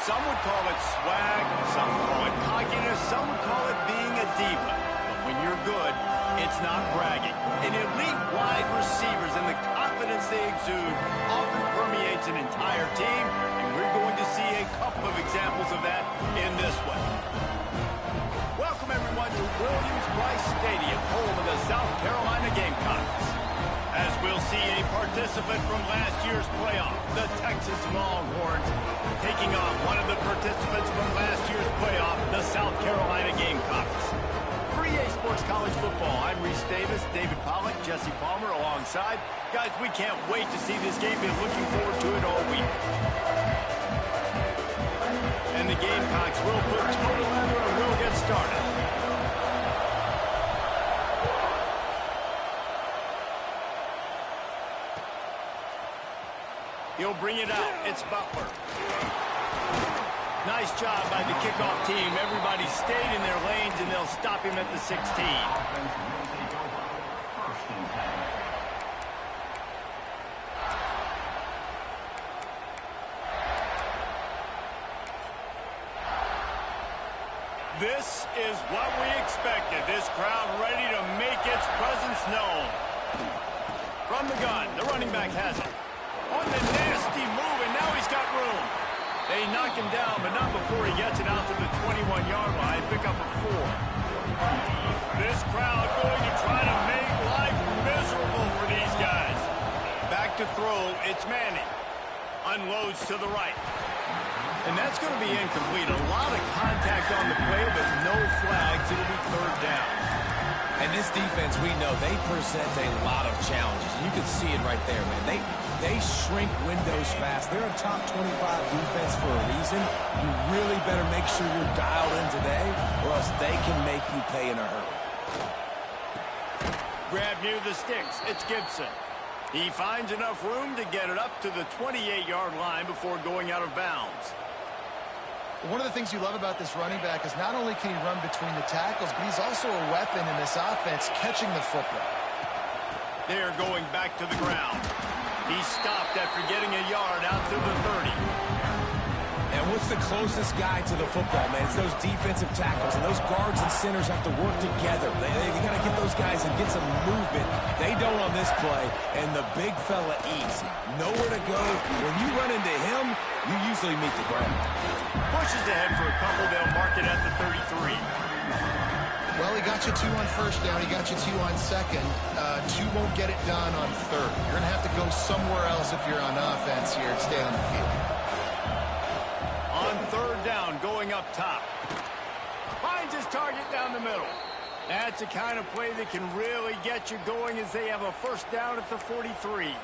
Some would call it swag, some would call it cockiness, some would call it being a diva. But when you're good, it's not bragging. And elite wide receivers and the confidence they exude often permeates an entire team, and we're going to see a couple of examples of that in this one. Welcome, everyone, to Williams-Brice Stadium, home of the South Carolina Gamecocks. As we'll see a participant from last year's playoff, the Texas Longhorns, taking on one of the participants from last year's playoff, the South Carolina Gamecocks. For EA Sports College Football, I'm Reese Davis, David Pollack, Jesse Palmer alongside. Guys, we can't wait to see this game. Been looking forward to it all week. And the Gamecocks will put toe to leather and we'll get started. He'll bring it out. It's Butler. Nice job by the kickoff team. Everybody stayed in their lanes, and they'll stop him at the 16. This is what we expected. This crowd ready to make its presence known. From the gun, the running back has it. On the nasty move, and now he's got room. They knock him down, but not before he gets it out to the 21-yard line. Pick up a 4. This crowd going to try to make life miserable for these guys. Back to throw, it's Manning. Unloads to the right. And that's going to be incomplete. A lot of contact on the play, but no flags. It'll be third down. And this defense, we know, they present a lot of challenges. You can see it right there, man. They shrink windows fast. They're a top 25 defense for a reason. You really better make sure you're dialed in today, or else they can make you pay in a hurry. Grab near the sticks. It's Gibson. He finds enough room to get it up to the 28-yard line before going out of bounds. One of the things you love about this running back is not only can he run between the tackles, but he's also a weapon in this offense catching the football. They're going back to the ground. He stopped after getting a yard out to the 30. And what's the closest guy to the football, man? It's those defensive tackles, and those guards and centers have to work together. They got to get those guys and get some movement. They don't on this play, and the big fella eats. Nowhere to go. When you run into him, you usually meet the ground. Pushes ahead for a couple. They'll mark it at the 33. Well, he got you 2 on first down. He got you 2 on second. 2 won't get it done on third. You're going to have to go somewhere else if you're on offense here and stay on the field. On third down, going up top. Finds his target down the middle. That's the kind of play that can really get you going as they have a first down at the 43.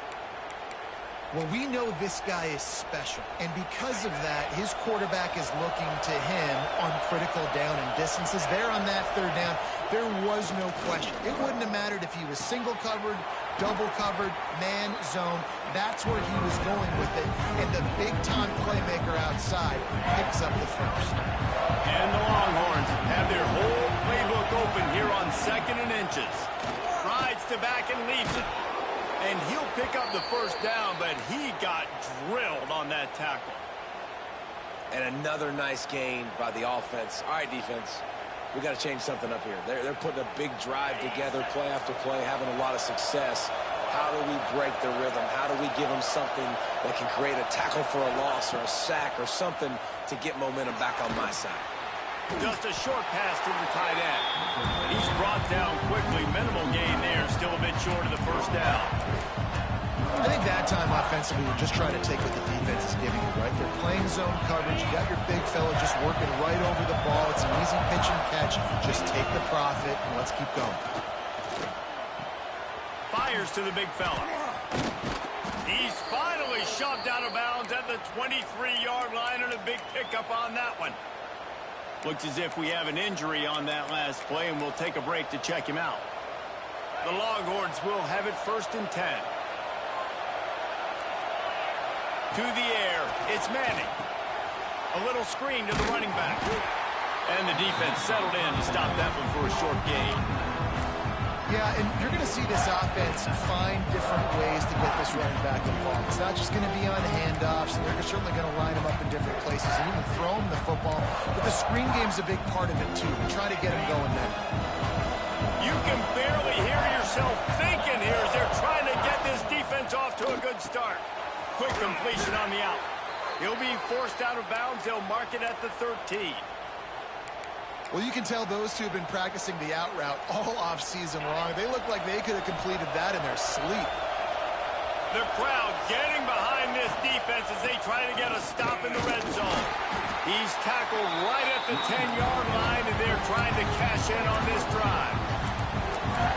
Well, we know this guy is special, and because of that, his quarterback is looking to him on critical down and distances. There on that third down, there was no question. It wouldn't have mattered if he was single covered, double covered, man, zone. That's where he was going with it, and the big-time playmaker outside picks up the first. And the Longhorns have their whole playbook open here on 2nd and inches. Rides to back and leaves it. And he'll pick up the first down, but he got drilled on that tackle. And another nice gain by the offense. All right, defense, we got to change something up here. They're putting a big drive together, play after play, having a lot of success. How do we break the rhythm? How do we give them something that can create a tackle for a loss or a sack or something to get momentum back on my side? Just a short pass to the tight end. He's brought down quickly. Minimal gain there. Still a bit short of the first down. I think that time offensively, we're just trying to take what the defense is giving you, right? They're playing zone coverage. You got your big fella just working right over the ball. It's an easy pitch and catch. Just take the profit and let's keep going. Fires to the big fella. He's finally shoved out of bounds at the 23-yard line, and a big pickup on that one. Looks as if we have an injury on that last play, and we'll take a break to check him out. The Longhorns will have it 1st and 10. To the air, it's Manning. A little screen to the running back. And the defense settled in to stop that one for a short gain. Yeah, and you're going to see this offense find different ways to get this running back involved. It's not just going to be on handoffs, and they're certainly going to line him up in different places and even throw him the football. But the screen game's a big part of it, too. Try to get him going there. You can barely hear yourself thinking here as they're trying to get this defense off to a good start. Quick completion on the out. He'll be forced out of bounds. They'll mark it at the 13. Well, you can tell those two have been practicing the out route all offseason long. They look like they could have completed that in their sleep. The crowd getting behind this defense as they try to get a stop in the red zone. He's tackled right at the 10-yard line, and they're trying to cash in on this drive.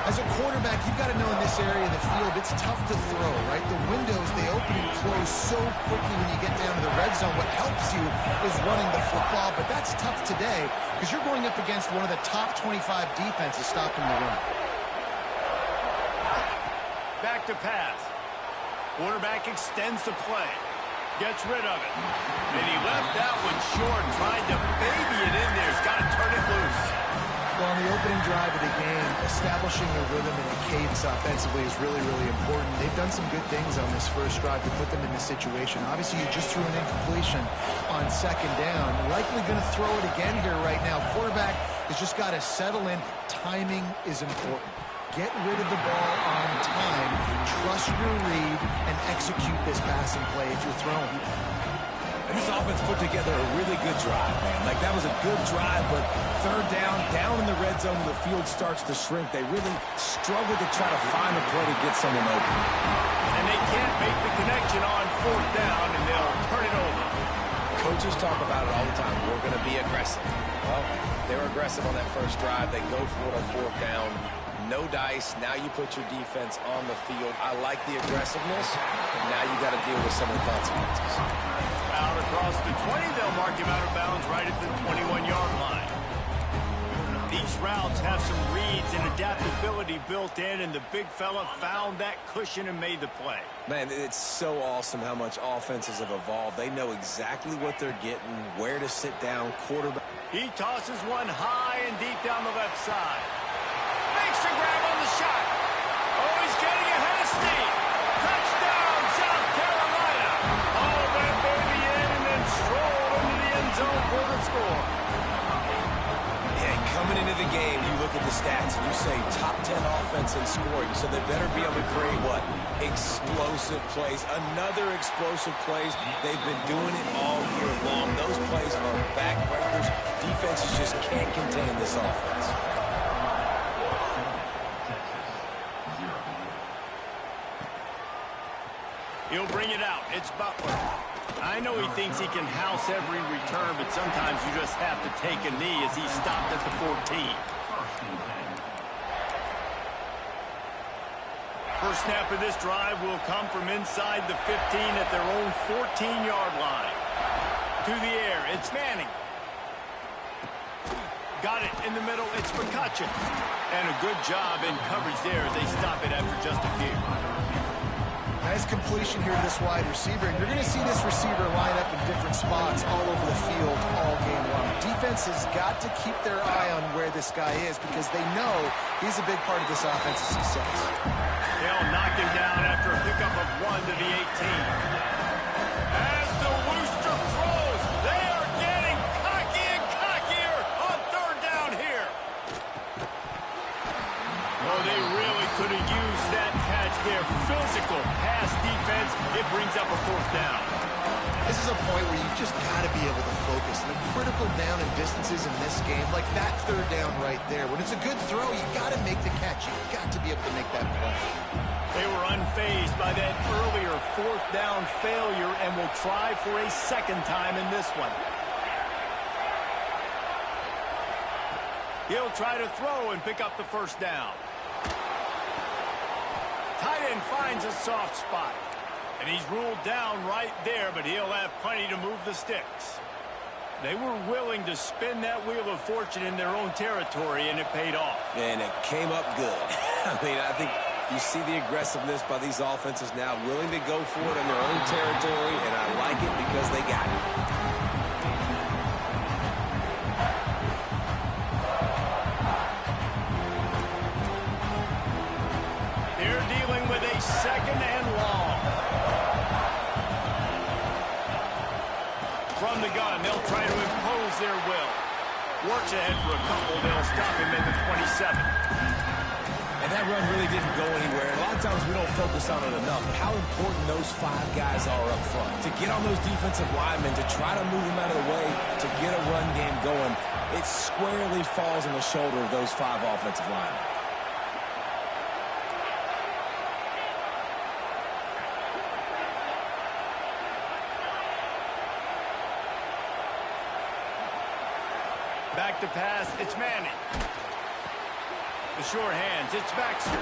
As a quarterback, you've got to know in this area of the field, it's tough to throw, right? The windows, they open and close so quickly when you get down to the red zone. What helps you is running the football, but that's tough today because you're going up against one of the top 25 defenses stopping the run. Back to pass. Quarterback extends the play. Gets rid of it. And he left that one short, tried to baby it in there. He's got to turn it loose. Well, on the opening drive of the game, establishing a rhythm and a cadence offensively is really, really important. They've done some good things on this first drive to put them in this situation. Obviously, you just threw an incompletion on second down. Likely going to throw it again here right now. Quarterback has just got to settle in. Timing is important. Get rid of the ball on time. Trust your read and execute this passing play if you're throwing. And this offense put together a really good drive, man. Like, that was a good drive, but third down in the red zone, the field starts to shrink. They really struggle to try to find a play to get someone open. And they can't make the connection on fourth down, and they'll turn it over. Coaches talk about it all the time. We're going to be aggressive. Well, they were aggressive on that first drive. They go for it on fourth down. No dice. Now you put your defense on the field. I like the aggressiveness. Now you got to deal with some of the consequences. Out across the 20, they'll mark him out of bounds right at the 21-yard line. These routes have some reads and adaptability built in, and the big fella found that cushion and made the play. Man, it's so awesome how much offenses have evolved. They know exactly what they're getting, where to sit down, quarterback. He tosses one high and deep down the left side. Makes a grab on the shot. Oh, he's getting ahead of steam. Touchdown, South Carolina. Oh, that baby in and then strolled into the end zone for the score. Yeah, coming into the game, you look at the stats and you say top 10 offense in scoring, so they better be able to create what? Explosive plays. Another explosive plays. They've been doing it all year long. Those plays are backbreakers. Defenses just can't contain this offense. He'll bring it out. It's Butler. I know he thinks he can house every return, but sometimes you just have to take a knee as he stopped at the 14. First snap of this drive will come from inside the 15 at their own 14-yard line. To the air, it's Manning. Got it in the middle, it's McCutcheon. And a good job in coverage there as they stop it after just a few. Nice completion here to this wide receiver, and you're going to see this receiver line up in different spots all over the field all game long. Defense has got to keep their eye on where this guy is because they know he's a big part of this offense's success. They'll knock him down after a pickup of 1 to the 18. As the Rooster throws, they are getting cocky and cockier on third down here. Oh, they really could have used that catch there. Physical pass defense. It brings up a fourth down. This is a point where you've just got to be able to focus. The critical down and distances in this game, like that third down right there. When it's a good throw, you got to make the catch. You've got to be able to make that play. They were unfazed by that earlier fourth down failure and will try for a second time in this one. He'll try to throw and pick up the first down. Tight end finds a soft spot. And he's ruled down right there, but he'll have plenty to move the sticks. They were willing to spin that wheel of fortune in their own territory, and it paid off. And it came up good. I mean, I think you see the aggressiveness by these offenses now, willing to go for it in their own territory, and I like it because they got it. From the gun, they'll try to impose their will. Works ahead for a couple. They'll stop him at the 27. And that run really didn't go anywhere. A lot of times we don't focus on it enough, but how important those 5 guys are up front. To get on those defensive linemen, to try to move them out of the way, to get a run game going, it squarely falls on the shoulder of those 5 offensive linemen. Back to pass, it's Manning. The short hands, it's Baxter.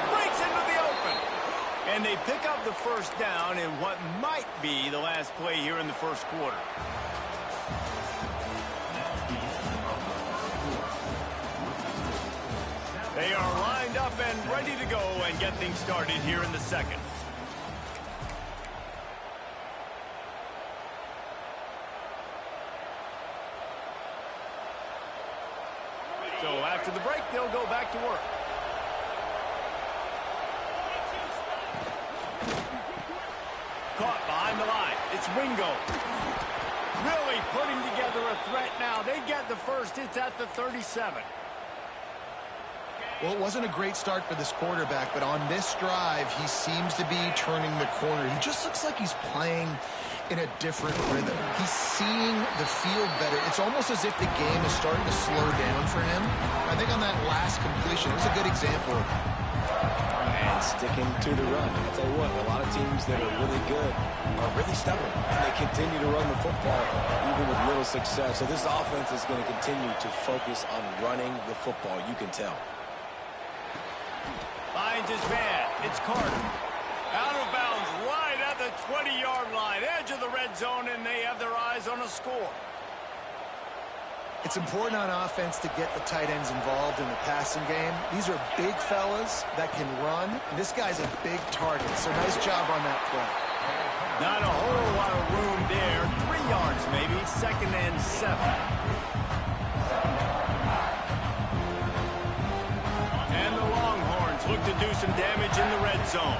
Breaks into the open. And they pick up the first down in what might be the last play here in the first quarter. They are lined up and ready to go and get things started here in the second. So after the break, they'll go back to work. Caught behind the line. It's Wingo. Really putting together a threat now. They get the first. It's at the 37. Well, it wasn't a great start for this quarterback, but on this drive, he seems to be turning the corner. He just looks like he's playing in a different rhythm. He's seeing the field better. It's almost as if the game is starting to slow down for him. I think on that last completion, it was a good example of that. And sticking to the run. I'll tell you what, a lot of teams that are really good are really stubborn, and they continue to run the football even with little success. So this offense is going to continue to focus on running the football. You can tell. Finds his man. It's Carter. Out of bounds right at the 20-yard line. Edge of the red zone, and they have their eyes on a score. It's important on offense to get the tight ends involved in the passing game. These are big fellas that can run, and this guy's a big target. So nice job on that play. Not a whole lot of room there. 3 yards maybe. 2nd and 7. And the Longhorns look to do some damage in the red zone.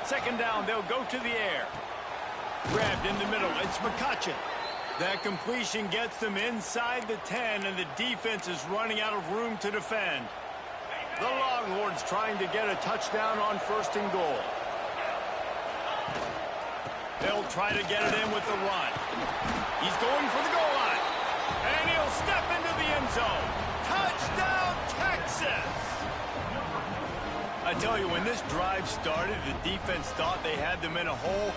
2nd down, they'll go to the air. Grabbed in the middle, it's McCutcheon. That completion gets them inside the 10, and the defense is running out of room to defend. The Longhorns trying to get a touchdown on 1st and goal. They'll try to get it in with the run. He's going for the goal line. And he'll step into the end zone. Touchdown, Texas! I tell you, when this drive started, the defense thought they had them in a hole.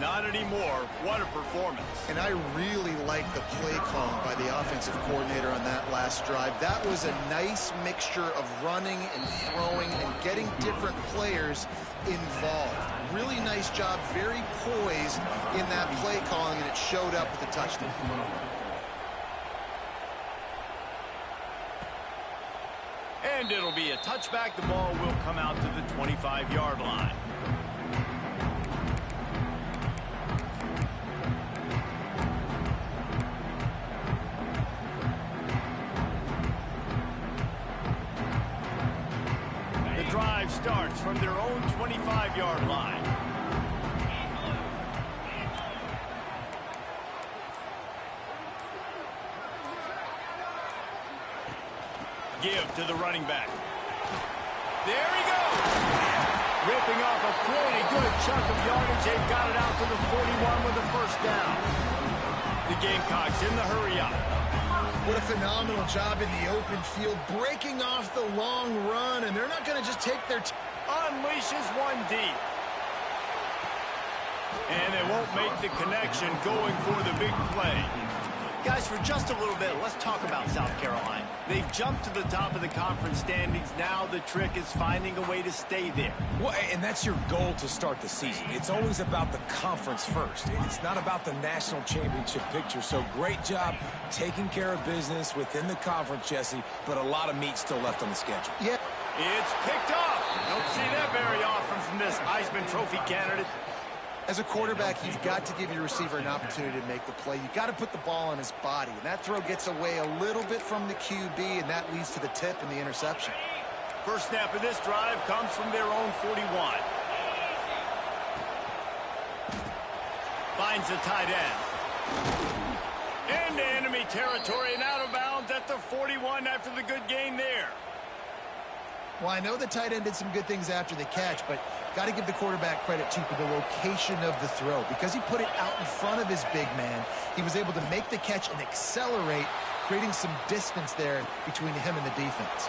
Not anymore. What a performance. And I really like the play call by the offensive coordinator on that last drive. That was a nice mixture of running and throwing and getting different players involved. Really nice job, very poised in that play calling, and it showed up with the touchdown. And it'll be a touchback. The ball will come out to the 25-yard line. The drive starts from their own 25-yard line. Give to the running back. There he goes. Ripping off a pretty good chunk of yardage. They've got it out to the 41 with a 1st down. The Gamecocks in the hurry up. What a phenomenal job in the open field, breaking off the long run, and they're not going to just take their unleashes one deep. And they won't make the connection going for the big play. Guys, for just a little bit, let's talk about South Carolina. They've jumped to the top of the conference standings. Now the trick is finding a way to stay there. Well, and that's your goal to start the season. It's always about the conference first. It's not about the national championship picture. So great job taking care of business within the conference, Jesse, but a lot of meat still left on the schedule. Yeah. It's picked off. Don't see that very often from this Heisman Trophy candidate. As a quarterback, you've got to give your receiver an opportunity to make the play. You've got to put the ball on his body. And that throw gets away a little bit from the QB, and that leads to the tip and the interception. First snap of this drive comes from their own 41. Finds the tight end. Into enemy territory and out of bounds at the 41 after the good gain there. Well, I know the tight end did some good things after the catch, but got to give the quarterback credit, too, for the location of the throw. Because he put it out in front of his big man, he was able to make the catch and accelerate, creating some distance there between him and the defense.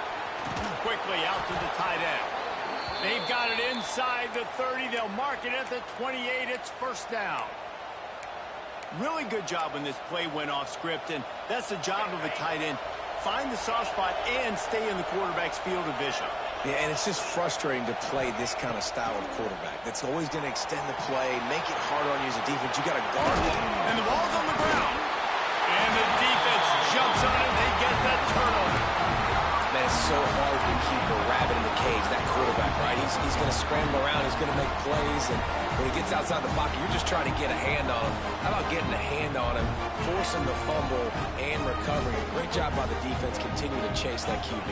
Quickly out to the tight end. They've got it inside the 30. They'll mark it at the 28. It's first down. Really good job when this play went off script, and that's the job of a tight end. Find the soft spot and stay in the quarterback's field of vision. Yeah, and it's just frustrating to play this kind of style of quarterback. That's always going to extend the play, make it harder on you as a defense. You got to guard it. And the ball's on the ground. And the defense jumps on it. They get that turnover. Man, it's so hard to keep a rabbit in the cage, that quarterback, right? He's going to scramble around. He's going to make plays. And when he gets outside the pocket, you're just trying to get a hand on him. How about getting a hand on him, forcing the fumble, and recovering? A great job by the defense continuing to chase that QB.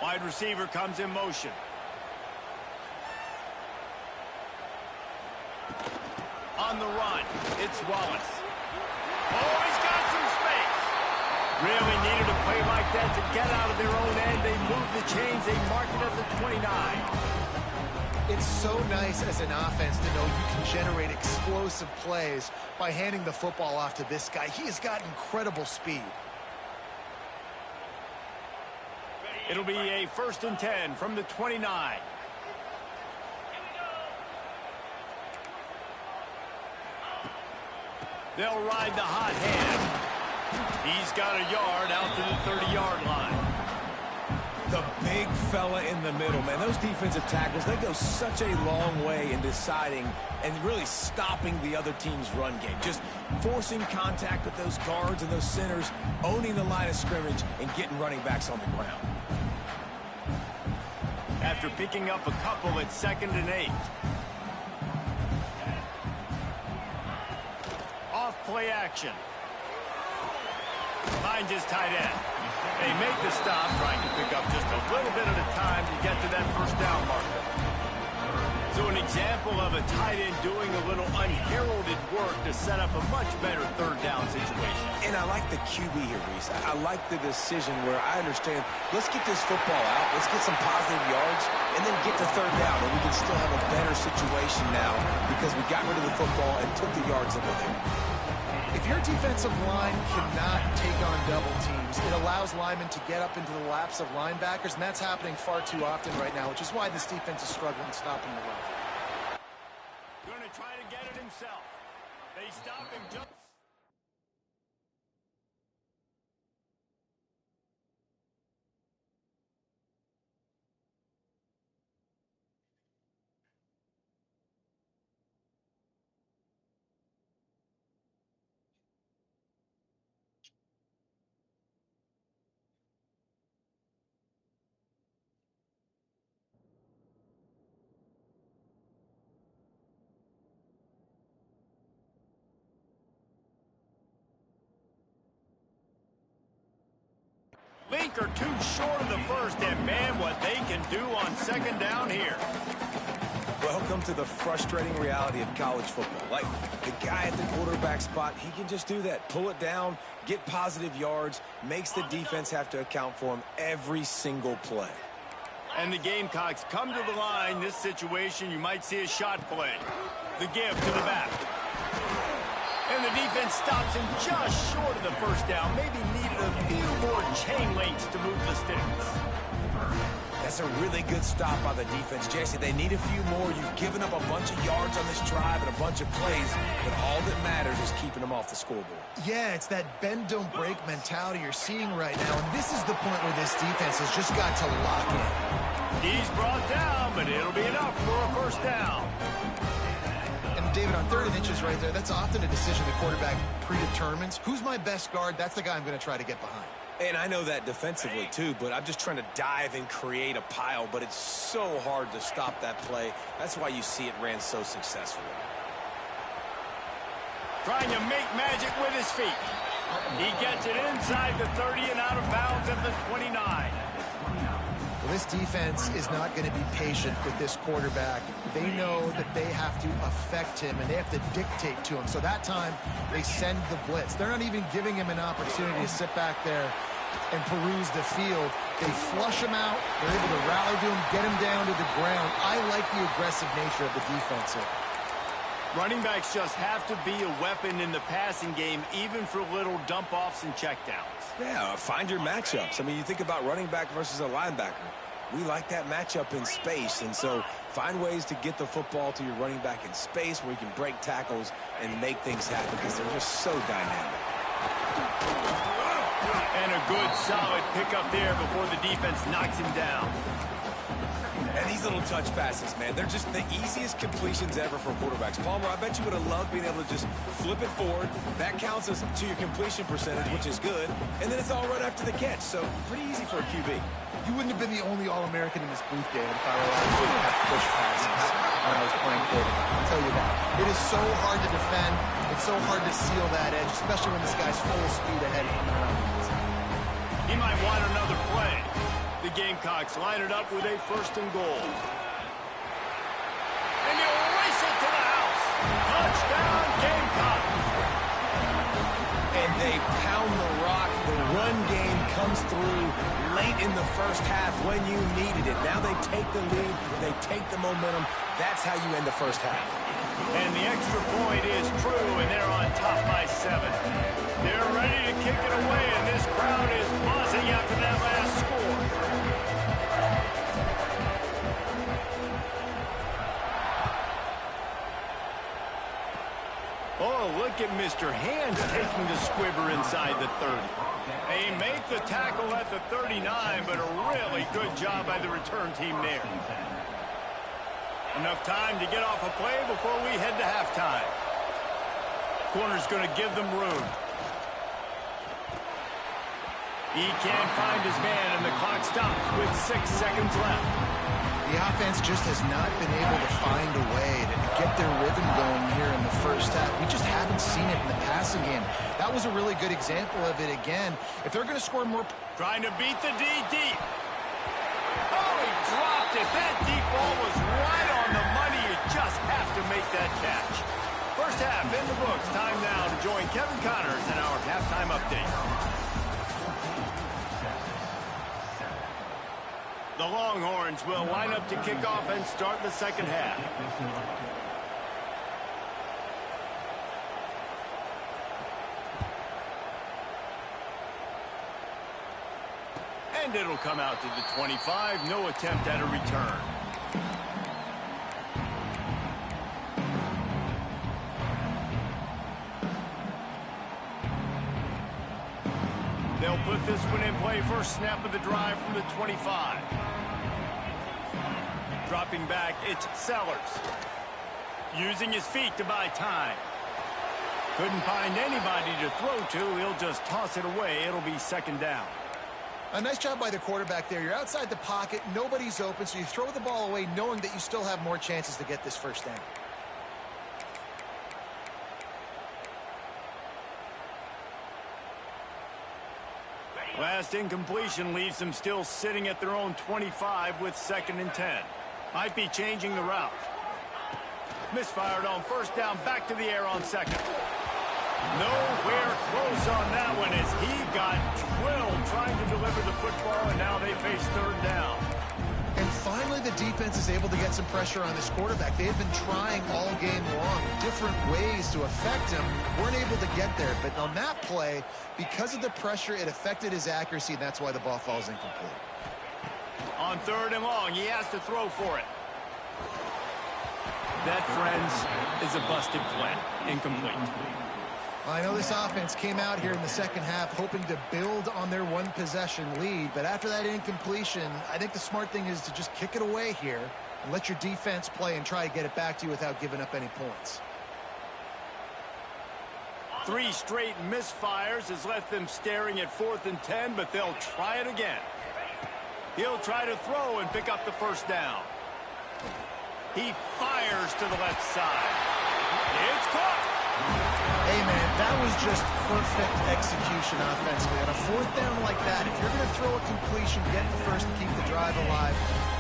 Wide receiver comes in motion. On the run, it's Wallace. Oh, he's got some space. Really needed a play like that to get out of their own end. They move the chains. They mark it at the 29. It's so nice as an offense to know you can generate explosive plays by handing the football off to this guy. He has got incredible speed. It'll be a 1st and 10 from the 29. They'll ride the hot hand. He's got a yard out to the 30-yard line. The big fella in the middle, man. Those defensive tackles, they go such a long way in deciding and really stopping the other team's run game. Just forcing contact with those guards and those centers, owning the line of scrimmage, and getting running backs on the ground. After picking up a couple at 2nd and 8. Off play action. Finds his tight end. They make the stop, trying to pick up just a little bit at a time to get to that first down marker. So an example of a tight end doing a little unheralded work to set up a much better 3rd down situation. And I like the QB here, Reese. I like the decision where I understand, let's get this football out, let's get some positive yards, and then get to 3rd down, and we can still have a better situation now because we got rid of the football and took the yards that were there. If your defensive line cannot take on double teams, it allows linemen to get up into the laps of linebackers, and that's happening far too often right now, which is why this defense is struggling stopping the run. Going to try to get it himself. They stop him just... Link are too short of the first, and man, what they can do on 2nd down here. Welcome to the frustrating reality of college football. Like, the guy at the quarterback spot, he can just do that. Pull it down, get positive yards, makes the defense have to account for him every single play. And the Gamecocks come to the line. This situation, you might see a shot play. The give to the back. And the defense stops him just short of the first down. Maybe needed a few more chain links to move the sticks. That's a really good stop by the defense, Jesse. They need a few more. You've given up a bunch of yards on this drive and a bunch of plays, but all that matters is keeping them off the scoreboard. Yeah, it's that bend, don't break mentality you're seeing right now, and this is the point where this defense has just got to lock in. He's brought down, but it'll be enough for a first down. And David, on 3rd and inches right there, that's often a decision the quarterback predetermines. Who's my best guard? That's the guy I'm going to try to get behind. And I know that defensively, too, but I'm just trying to dive and create a pile, but it's so hard to stop that play. That's why you see it ran so successfully. Trying to make magic with his feet. He gets it inside the 30 and out of bounds at the 29. Well, This defense is not going to be patient with this quarterback. They know that they have to affect him, and they have to dictate to him. So that time, they send the blitz. They're not even giving him an opportunity to sit back there and peruse the field. They flush him out. They're able to rally to him, get him down to the ground. I like the aggressive nature of the defense here. Running backs just have to be a weapon in the passing game, even for little dump-offs and checkdowns. Yeah, find your matchups. I mean, you think about running back versus a linebacker. We like that matchup in space, and so find ways to get the football to your running back in space where you can break tackles and make things happen because they're just so dynamic. And a good, solid pickup there before the defense knocks him down. And these little touch passes, man, they're just the easiest completions ever for quarterbacks. Palmer, I bet you would have loved being able to just flip it forward. That counts as to your completion percentage, which is good. And then it's all right after the catch, so pretty easy for a QB. You wouldn't have been the only All-American in this booth, Dave, if I were allowed to have push passes when I was playing quarterback. I'll tell you that. It is so hard to defend. It's so hard to seal that edge, especially when this guy's full speed ahead coming around the inside. He might want another play. The Gamecocks line it up with a 1st and goal. And he'll race it to the house. Touchdown, Gamecocks. And they pound the rock. The run game comes through late in the first half when you needed it. Now they take the lead. They take the momentum. That's how you end the first half. And the extra point is true, and they're on top by 7. They're ready to kick it away, and this crowd is buzzing after that last score. Oh, look at Mr. Hands taking the squibber inside the 30. They make the tackle at the 39, but a really good job by the return team there. Enough time to get off a play before we head to halftime. Corner's going to give them room. He can't find his man, and the clock stops with 6 seconds left. The offense just has not been able to find a way to get their rhythm going here in the first half. We just haven't seen it in the passing game. That was a really good example of it again. If they're going to score more... Trying to beat the D deep. Oh, he dropped it. That deep ball was right on the money. You just have to make that catch. First half in the books. Time now to join Kevin Connors in our halftime update. The Longhorns will line up to kick off and start the second half. And it'll come out to the 25. No attempt at a return. They'll put this one in play. First snap of the drive from the 25. Dropping back, it's Sellers. Using his feet to buy time. Couldn't find anybody to throw to. He'll just toss it away. It'll be 2nd down. A nice job by the quarterback there. You're outside the pocket. Nobody's open, so you throw the ball away knowing that you still have more chances to get this first down. Last incompletion leaves them still sitting at their own 25 with 2nd and 10. Might be changing the route. Misfired on 1st down, back to the air on 2nd. Nowhere close on that one as he got drilled trying to deliver the football, and now they face 3rd down. And finally, the defense is able to get some pressure on this quarterback. They've been trying all game long different ways to affect him. Weren't able to get there, but on that play, because of the pressure, it affected his accuracy, and that's why the ball falls incomplete. On 3rd and long, he has to throw for it. That, friends, is a busted play. Incomplete. I know this offense came out here in the second half hoping to build on their one-possession lead, but after that incompletion, I think the smart thing is to just kick it away here and let your defense play and try to get it back to you without giving up any points. 3 straight misfires has left them staring at 4th and 10, but they'll try it again. He'll try to throw and pick up the 1st down. He fires to the left side. It's caught. Hey, man, that was just perfect execution offensively. On a fourth down like that, if you're going to throw a completion, get the first to keep the drive alive.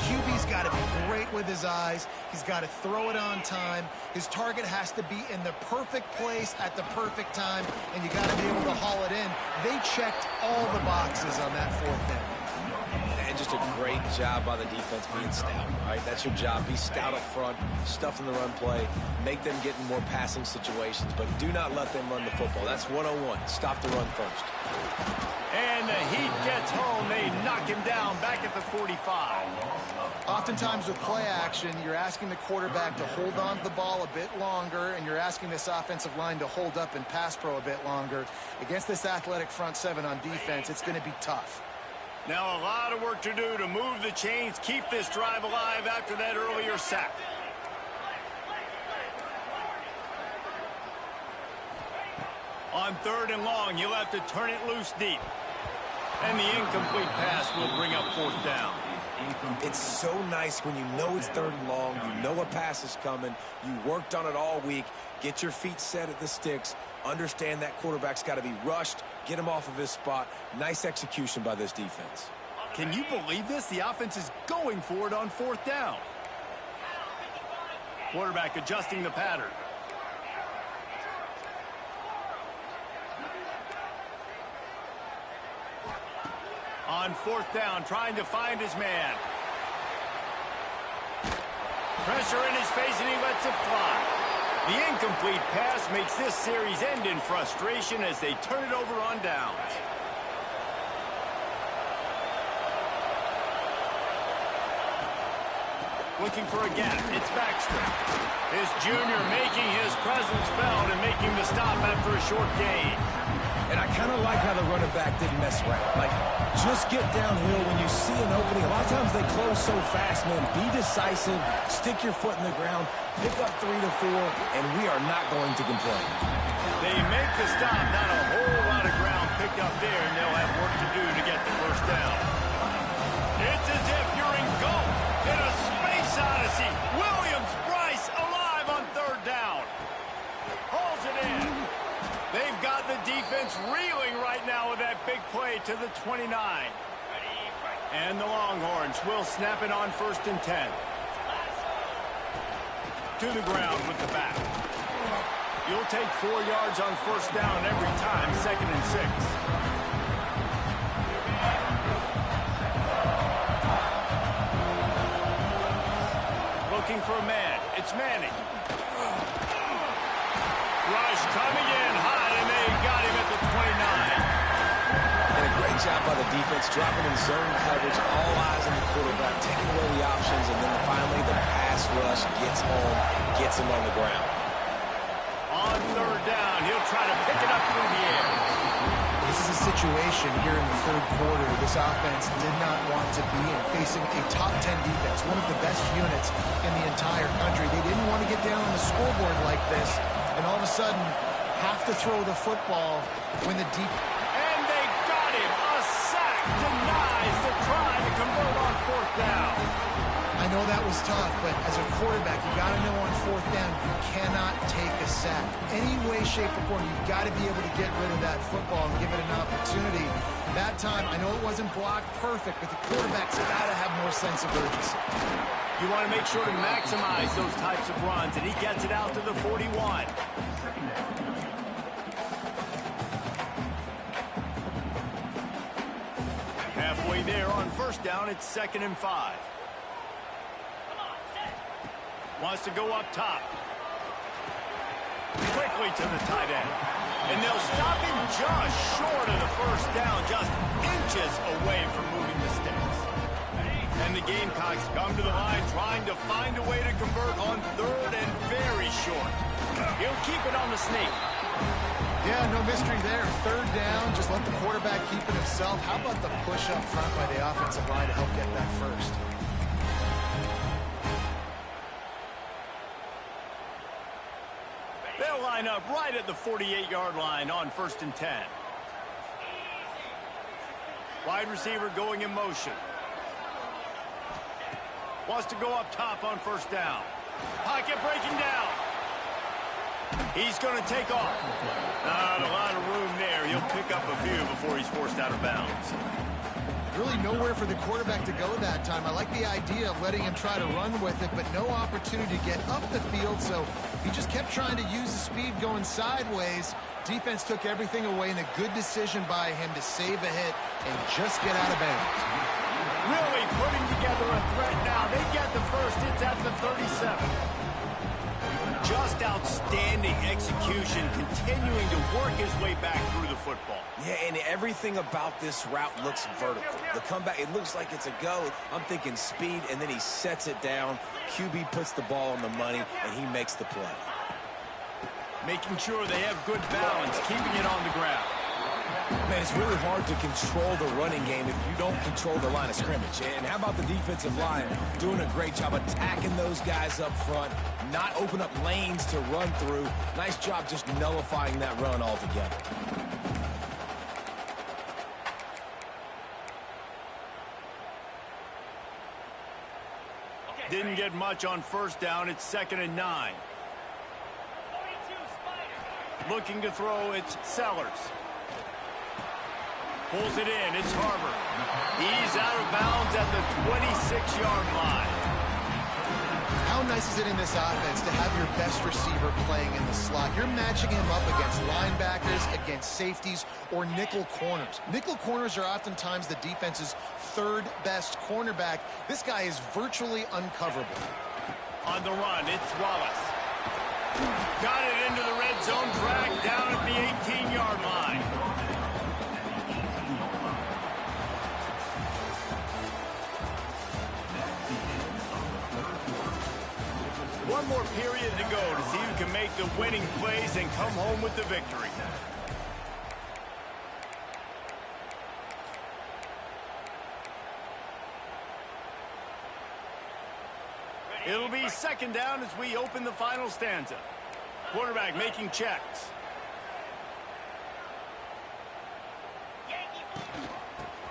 QB's got to be great with his eyes. He's got to throw it on time. His target has to be in the perfect place at the perfect time, and you got to be able to haul it in. They checked all the boxes on that fourth down. And just a great job by the defense being stout, right? That's your job. Be stout up front, stuff in the run play, make them get in more passing situations, but do not let them run the football. That's 101. Stop the run first. And the Heat gets home. They knock him down back at the 45. Oftentimes with play action, you're asking the quarterback to hold on to the ball a bit longer, and you're asking this offensive line to hold up and pass pro a bit longer. Against this athletic front seven on defense, it's going to be tough. Now a lot of work to do to move the chains, keep this drive alive after that earlier sack. On 3rd and long, you'll have to turn it loose deep. And the incomplete pass will bring up 4th down. It's so nice when you know it's 3rd and long, you know a pass is coming, you worked on it all week, get your feet set at the sticks, understand that quarterback's got to be rushed, get him off of his spot. Nice execution by this defense. Can you believe this? The offense is going for it on 4th down. Quarterback adjusting the pattern. On 4th down, trying to find his man. Pressure in his face, and he lets it fly. The incomplete pass makes this series end in frustration as they turn it over on downs. Looking for a gap. It's Baxter. His junior making his presence felt and making the stop after a short gain. And I kind of like how the running back didn't mess around. Like, just get downhill when you see an opening. A lot of times they close so fast, man. Be decisive, stick your foot in the ground, pick up 3 to 4, and we are not going to complain. They make the stop. Not a whole lot of ground picked up there, and they'll have work to do to get the first down. It's as if you're in goal in a space odyssey. Williams-Brice alive on 3rd down. Hauls it in. They've got the defense reeling right now with that big play to the 29. And the Longhorns will snap it on 1st and 10. To the ground with the back. You'll take 4 yards on 1st down every time, 2nd and 6. Looking for a man. It's Manning. Rush coming in hot, and they got him at the 29. And a great job by the defense, dropping in zone coverage, all eyes on the quarterback, taking away the options, and then finally the pass rush gets home, gets him on the ground. On 3rd down, he'll try to pick it up through the air. This is a situation here in the 3rd quarter this offense did not want to be in, facing a top 10 defense, one of the best units in the entire country. They didn't want to get down on the scoreboard like this, and all of a sudden have to throw the football when the deep... And they got him. A sack denies the try to convert on 4th down. I know that was tough, but as a quarterback, you got to know on 4th down, you cannot take a sack. Any way, shape, or form, you've got to be able to get rid of that football and give it an opportunity. That time, I know it wasn't blocked perfect, but the quarterback's got to have more sense of urgency. You want to make sure to maximize those types of runs, and he gets it out to the 41. Halfway there on 1st down, it's 2nd and 5. Wants to go up top. Quickly to the tight end. And they'll stop him just short of the 1st down, just inches away from moving the sticks. And the Gamecocks come to the line trying to find a way to convert on 3rd and very short. He'll keep it on the sneak. Yeah, no mystery there. 3rd down, just let the quarterback keep it himself. How about the push up front by the offensive line to help get that first? They'll line up right at the 48-yard line on 1st and 10. Wide receiver going in motion. Wants to go up top on 1st down. Pocket breaking down. He's going to take off. Not a lot of room there. He'll pick up a few before he's forced out of bounds. Really nowhere for the quarterback to go that time. I like the idea of letting him try to run with it, but no opportunity to get up the field, so he just kept trying to use the speed going sideways. Defense took everything away, and a good decision by him to save a hit and just get out of bounds. Really putting together a threat now. They get the first. It's at the 37. Just outstanding execution, continuing to work his way back through the football. Yeah, and everything about this route looks vertical. The comeback, it looks like it's a go. I'm thinking speed, and then he sets it down. QB puts the ball on the money, and he makes the play. Making sure they have good balance, keeping it on the ground. Man, it's really hard to control the running game if you don't control the line of scrimmage. And how about the defensive line doing a great job attacking those guys up front, not open up lanes to run through. Nice job just nullifying that run altogether. Didn't get much on first down. It's 2nd and 9. Looking to throw, it's Sellers. Pulls it in, it's Harbor. He's out of bounds at the 26-yard line. How nice is it in this offense to have your best receiver playing in the slot? You're matching him up against linebackers, against safeties, or nickel corners. Nickel corners are oftentimes the defense's third best cornerback. This guy is virtually uncoverable. On the run, it's Wallace. Got it into the red zone, dragged down at the 18-yard line. One more period to go to see who can make the winning plays and come home with the victory. It'll be 2nd down as we open the final stanza. Quarterback making checks.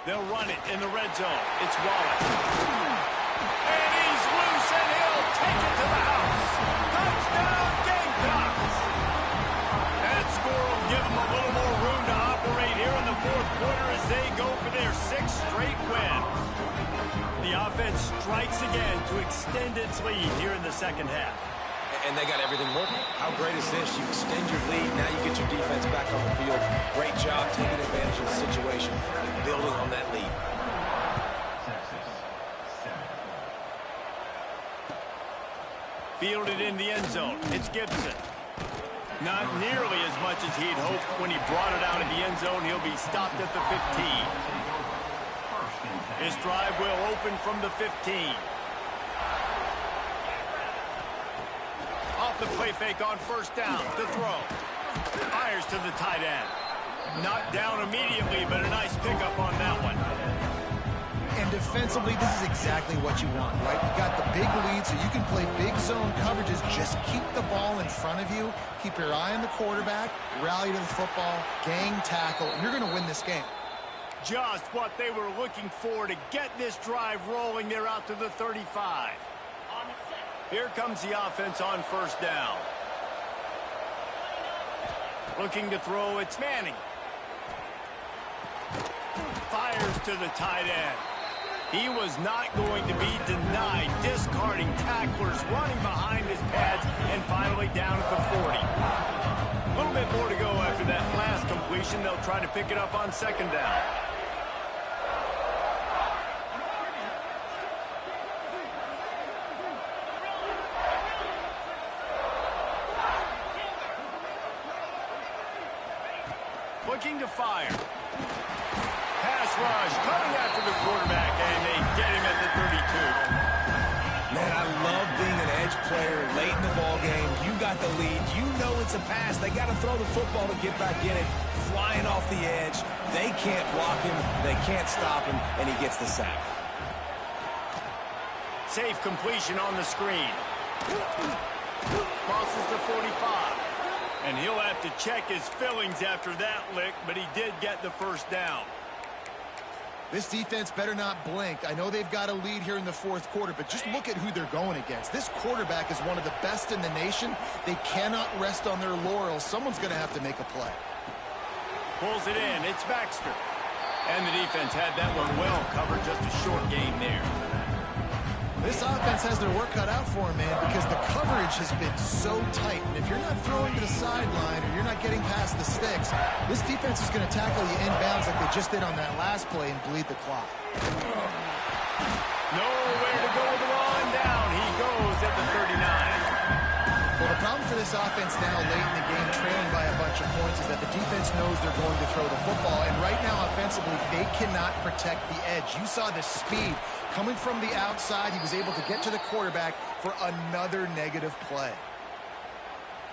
They'll run it in the red zone. It's Wallace. And he's loose, and he'll take it to the house. Touchdown, Gamecocks! That score will give them a little more room to operate here in the 4th quarter as they go for their 6th straight win. The offense strikes again to extend its lead here in the 2nd half. And they got everything working. How great is this? You extend your lead, now you get your defense back on the field. Great job taking advantage of the situation and building on that lead. Fielded in the end zone. It's Gibson. Not nearly as much as he'd hoped when he brought it out of the end zone. He'll be stopped at the 15. His drive will open from the 15. Off the play fake on first down. The throw. Fires to the tight end. Knocked down immediately, but a nice pickup on that one. And defensively, this is exactly what you want, right? You got the big lead, so you can play big zone coverages. Just keep the ball in front of you. Keep your eye on the quarterback. Rally to the football. Gang tackle. And you're going to win this game. Just what they were looking for to get this drive rolling. They're out to the 35. Here comes the offense on first down. Looking to throw, it's Manning. Fires to the tight end. He was not going to be denied, discarding tacklers, running behind his pads, and finally down at the 40. A little bit more to go after that last completion. They'll try to pick it up on 2nd down. Looking to fire. Pass rush coming after the quarterback, and they get him at the 32. Man, I love being an edge player late in the ball game. You got the lead. You know it's a pass. They got to throw the football to get back in it. Flying off the edge. They can't block him. They can't stop him, and he gets the sack. Safe completion on the screen. Crosses the 45. And he'll have to check his fillings after that lick, but he did get the first down. This defense better not blink. I know they've got a lead here in the fourth quarter, but just look at who they're going against. This quarterback is one of the best in the nation. They cannot rest on their laurels. Someone's going to have to make a play. Pulls it in. It's Baxter. And the defense had that one well covered. Just a short gain there. This offense has their work cut out for them, man, because the coverage has been so tight. And if you're not throwing to the sideline or you're not getting past the sticks, this defense is going to tackle you inbounds like they just did on that last play and bleed the clock. Nowhere to go with the ball and down. He goes at the 39. Well, the problem for this offense now late in the game, trailing by a bunch of points, is that the defense knows they're going to throw the football. And right now, offensively, they cannot protect the edge. You saw the speed coming from the outside. He was able to get to the quarterback for another negative play.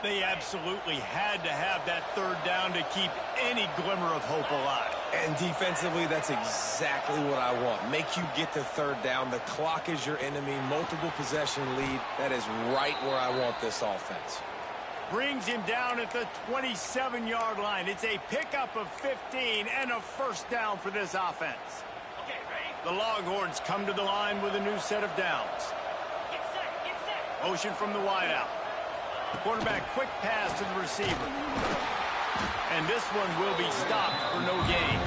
They absolutely had to have that third down to keep any glimmer of hope alive. And defensively, that's exactly what I want. Make you get the third down. The clock is your enemy. Multiple possession lead. That is right where I want this offense. Brings him down at the 27-yard line. It's a pickup of 15 and a first down for this offense. Okay, ready? The Longhorns come to the line with a new set of downs. Get set. Motion from the wideout. Quarterback quick pass to the receiver. And this one will be stopped for no gain.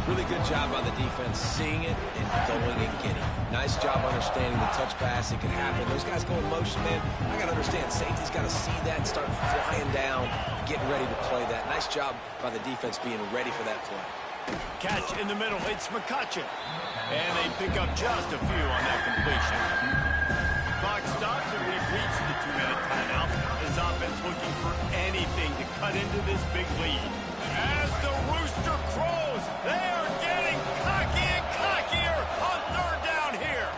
Really good job by the defense, seeing it and going and getting it. Nice job understanding the touch pass. It can happen. Those guys go in motion, man. I got to understand, safety's got to see that and start flying down, getting ready to play that. Nice job by the defense being ready for that play. Catch in the middle. It's McCutcheon. And they pick up just a few on that completion. Clock stops and we've reached the 2-minute timeout. This offense looking for anything to cut into this big lead. As the rooster crows, they are getting cocky and cockier on third down here.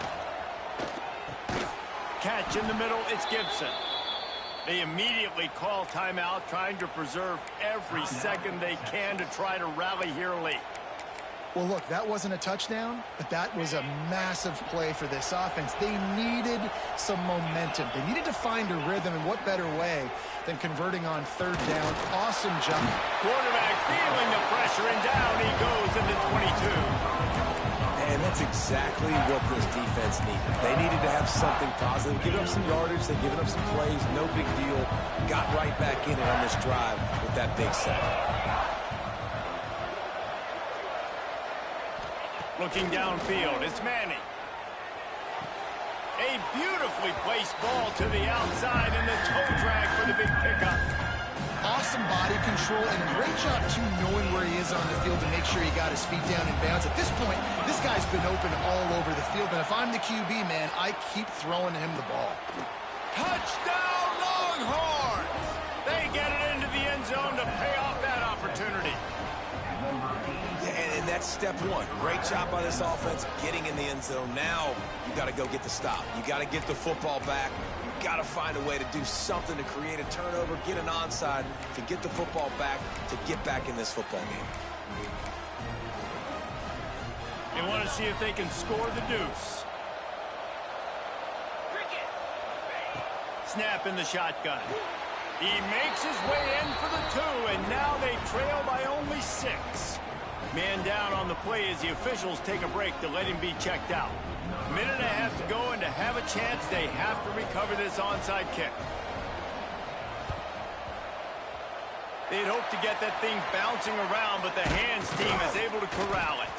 Catch in the middle, it's Gibson. They immediately call timeout, trying to preserve every second they can to try to rally here late. Well, look, that wasn't a touchdown, but that was a massive play for this offense. They needed some momentum. They needed to find a rhythm, and what better way than converting on third down. Awesome job. Quarterback feeling the pressure, and down he goes into 22. And that's exactly what this defense needed. They needed to have something positive. Give up some yardage. They've given up some plays. No big deal. Got right back in it on this drive with that big sack. Looking downfield, it's Manning. A beautifully placed ball to the outside and the toe drag for the big pickup. Awesome body control and great job, too, knowing where he is on the field to make sure he got his feet down in bounds. At this point, this guy's been open all over the field, and if I'm the QB, man, I keep throwing him the ball. Touchdown, Longhorns! They get it into the end zone to pay off that opportunity. And that's step one. Great job by this offense getting in the end zone. Now you got to go get the stop. You got to get the football back. You got to find a way to do something to create a turnover, get an onside, to get the football back, to get back in this football game. They want to see if they can score the deuce. Snap in the shotgun. He makes his way in for the 2, and now they trail by only 6. Man down on the play as the officials take a break to let him be checked out. Minute and a half to go, and to have a chance, they have to recover this onside kick. They'd hope to get that thing bouncing around, but the hands team is able to corral it.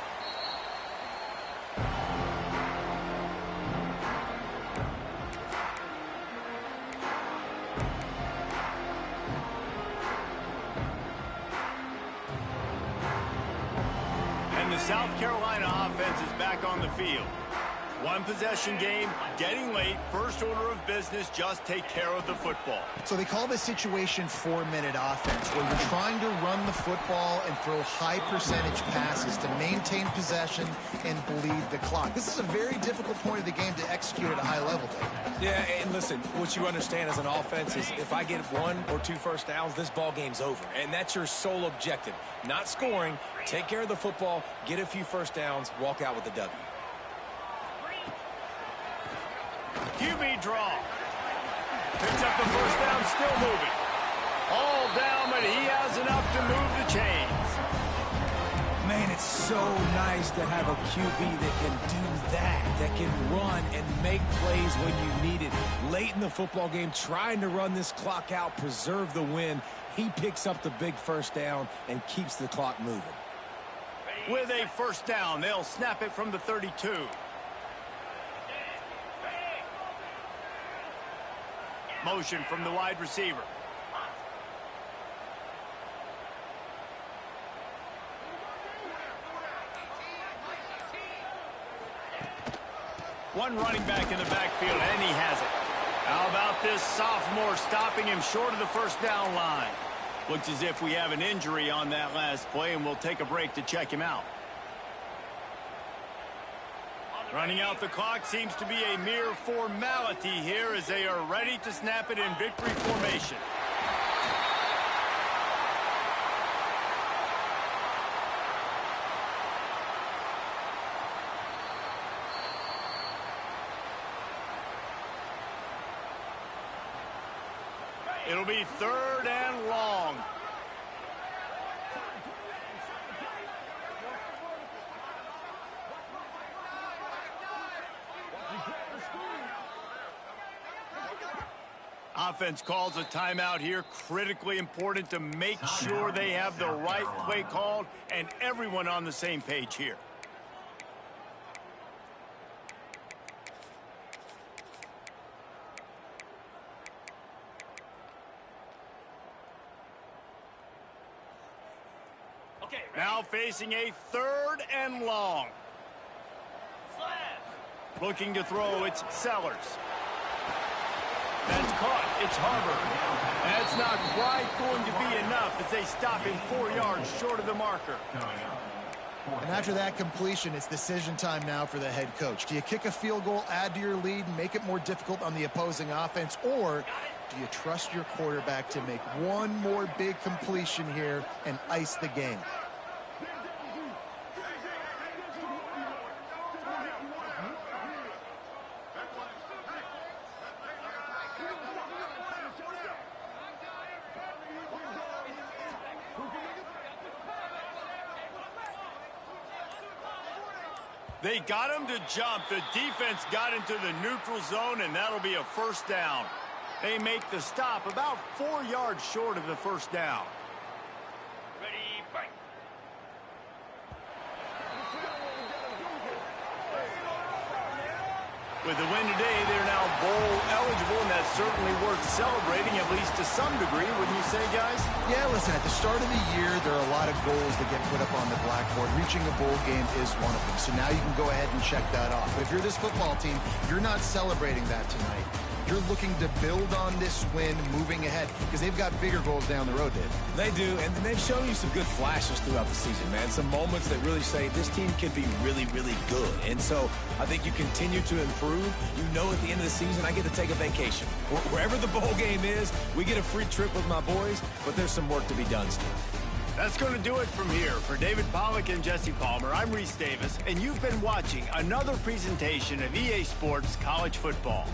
South Carolina offense is back on the field. One possession game, getting late, first order of business, just take care of the football. So they call this situation 4-minute offense, where you're trying to run the football and throw high percentage passes to maintain possession and bleed the clock. This is a very difficult point of the game to execute at a high level, Dave. Yeah, and listen, what you understand as an offense is if I get 1 or 2 first downs, this ball game's over. And that's your sole objective. Not scoring, take care of the football, get a few first downs, walk out with the W. QB draw. Picks up the first down, still moving. All down, but he has enough to move the chains. Man, it's so nice to have a QB that can do that can run and make plays when you need it. Late in the football game, trying to run this clock out, preserve the win. He picks up the big first down and keeps the clock moving. With a first down, they'll snap it from the 32. Motion from the wide receiver. One running back in the backfield, and he has it. How about this sophomore stopping him short of the first down line? Looks as if we have an injury on that last play, and we'll take a break to check him out. Running out the clock seems to be a mere formality here as they are ready to snap it in victory formation. It'll be 3rd and long. Offense calls a timeout here. Critically important to make sure they have the right play called and everyone on the same page here. Now facing a 3rd and long. Looking to throw, it's Sellers. That's caught. It's Harbor. That's not quite going to be enough as they stop him 4 yards short of the marker. And after that completion, it's decision time now for the head coach. Do you kick a field goal, add to your lead, and make it more difficult on the opposing offense, or do you trust your quarterback to make one more big completion here and ice the game? They got him to jump. The defense got into the neutral zone, and that'll be a first down. They make the stop about 4 yards short of the first down. Ready, fight. With the win today, they're now bowl eligible, and that's certainly worth celebrating, at least to some degree, wouldn't you say, guys? Yeah, listen, at the start of the year, there are a lot of goals that get put up on the blackboard. Reaching a bowl game is one of them. So now you can go ahead and check that off. But if you're this football team, you're not celebrating that tonight. You're looking to build on this win moving ahead because they've got bigger goals down the road, Dave. They do, and they've shown you some good flashes throughout the season, man. Some moments that really say this team can be really, really good. And so I think you continue to improve. You know at the end of the season, I get to take a vacation. Wherever the bowl game is, we get a free trip with my boys, but there's some work to be done still. That's going to do it from here. For David Pollack and Jesse Palmer, I'm Reese Davis, and you've been watching another presentation of EA Sports College Football.